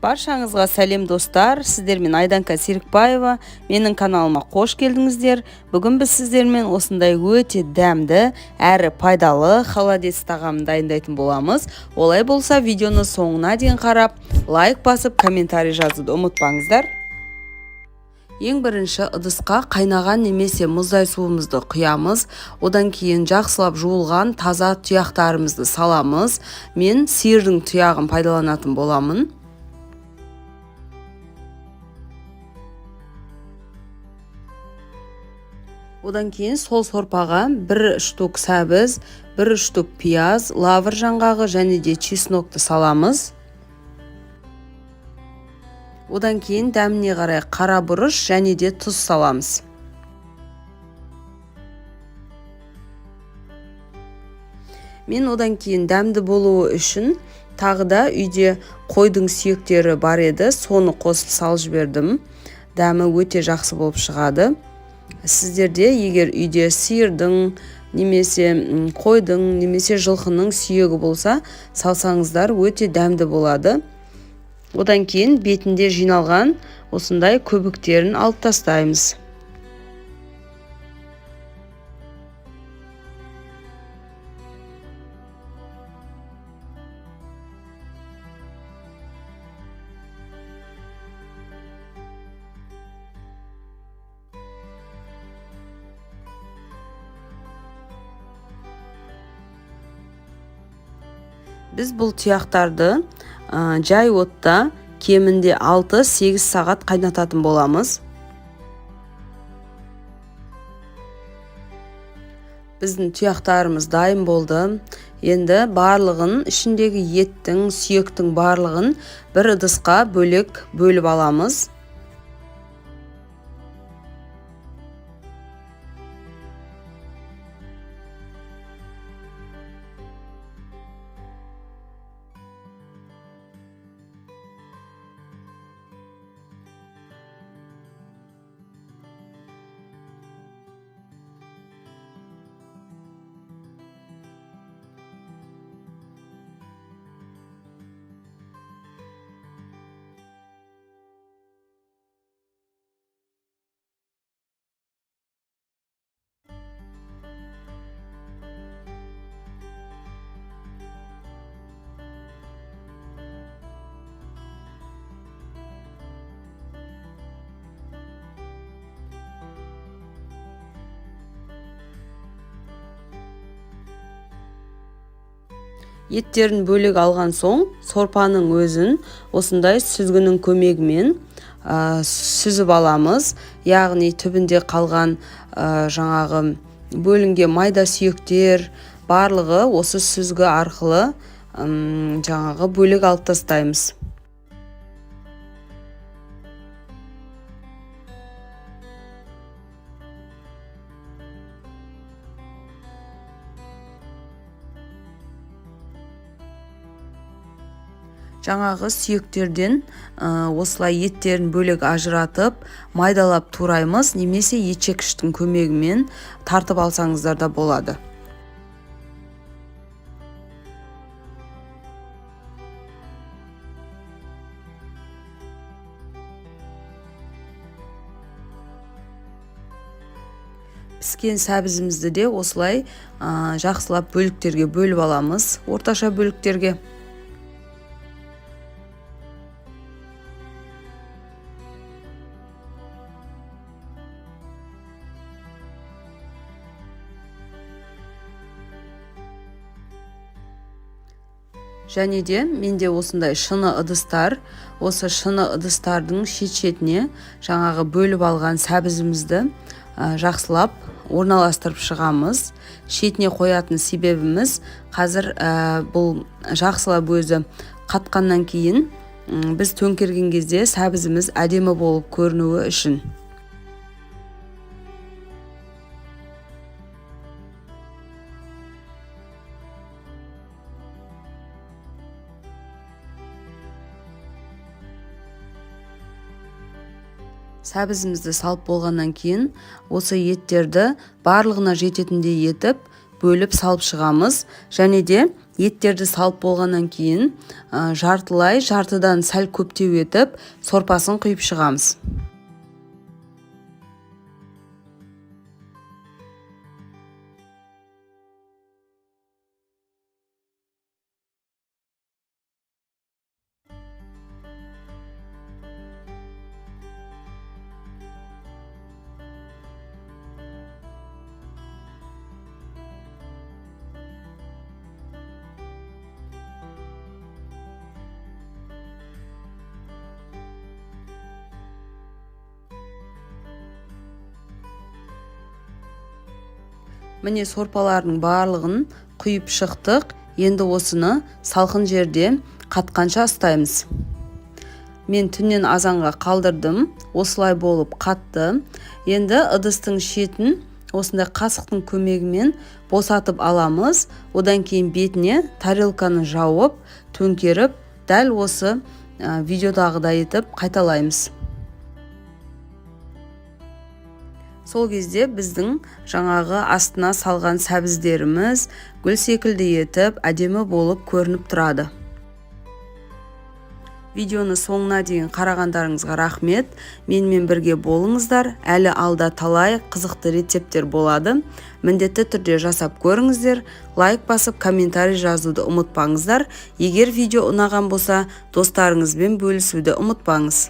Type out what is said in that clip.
Баршаңызға сәлем достар, сіздермен Айданка Серікбаева, менің каналыма қош келдіңіздер. Бүгін біз сіздермен осындай өте дәмді, әрі пайдалы холодец тағамын дайындайтын боламыз. Олай болса, видеоны соңына дейін қарап, лайк басып, комментарий жазуды ұмытпаңыздар. Ең бірінші ыдысқа қайнаған немесе мұздай суымызды құямыз. Одан кейін жақсылап жуылған таза тұяқтарымызды саламыз. Мен сиырдың тұяғын пайдаланатын боламын. Одан кейін сол сорпаға 1 штук сәбіз, 1 штук пияз, лавр жаңғағы және де чеснокты саламыз. Одан кейін дәміне қарай қара бұрыш және де тұз саламыз. Мен одан кейін дәмді болуы үшін тағы да үйде қойдың сүйектері бар еді, соны қосып салып жібердім. Дәмі өте жақсы болып шығады. Сіздерде егер үйде сиырдың немесе қойдың немесе жылқының сүйегі болса, салсаңыздар өте дәмді болады. Одан кейін бетінде жиналған осындай көбіктерін алып тастаймыз. Біз бұл тұяқтарды жай отта кемінде 6-8 сағат қайнататын боламыз. Біздің тұяқтарымыз дайын болды. Енді барлығын, ішіндегі еттің, сүйектің барлығын бір ыдысқа бөлек бөліп аламыз. Еттерін бөлек алған соң, сорпаның өзін осындай сүзгінің көмегімен сүзіп аламыз. Яғни түбінде қалған жаңағы бөлінген майда сүйектер барлығы осы сүзгі арқылы жаңағы бөлек алып тастаймыз. Жаңағы сүйектерден осылай еттерін бөлек ажыратып, майдалап тураймыз, немесе етшекіштің көмегімен тартып алсаңыздар да болады. Піскен сәбізімізді де осылай жақсылап бөліктерге бөліп аламыз, орташа бөліктерге. Және де менде осындай шыны ыдыстар, осы шыны ыдыстардың шет-шетіне жаңағы бөліп алған сәбізімізді жақсылап орналастырып шығамыз. Шетіне қоятын себебіміз қазір бұл жақсылап өзі қатқаннан кейін біз төңкерген кезде сәбізіміз әдемі болып көрінуі үшін. Сәбізімізді салып болғаннан кейін осы еттерді барлығына жететіндей етіп бөліп салып шығамыз. Және де Еттерді салып болғаннан кейін жартылай, жартыдан сәл көптеу етіп сорпасын құйып шығамыз. Міне сорпалардың барлығын құйып шықтық. Енді осыны салқын жерде қатқанша ұстаймыз. Мен түннен азанға қалдырдым. Осылай болып қатты. Енді ыдыстың шетін осындай қасықтың көмегімен босатып аламыз. Одан кейін бетіне тарелканы жауып, төңкеріп, дәл осы видеодағыдай етіп қайталаймыз. Сол кезде біздің жаңағы астына салған сәбіздеріміз гүл секілді етіп, әдемі болып көрініп тұрады. Видеоны соңына дейін қарағандарыңызға рахмет. Менімен бірге болыңыздар. Әлі алда талай қызықты рецепттер болады. Міндетті түрде жасап көріңіздер. Лайк басып, комментарий жазуды ұмытпаңыздар. Егер видео ұнаған болса, достарыңызбен бөлісуді ұмытпаңыз.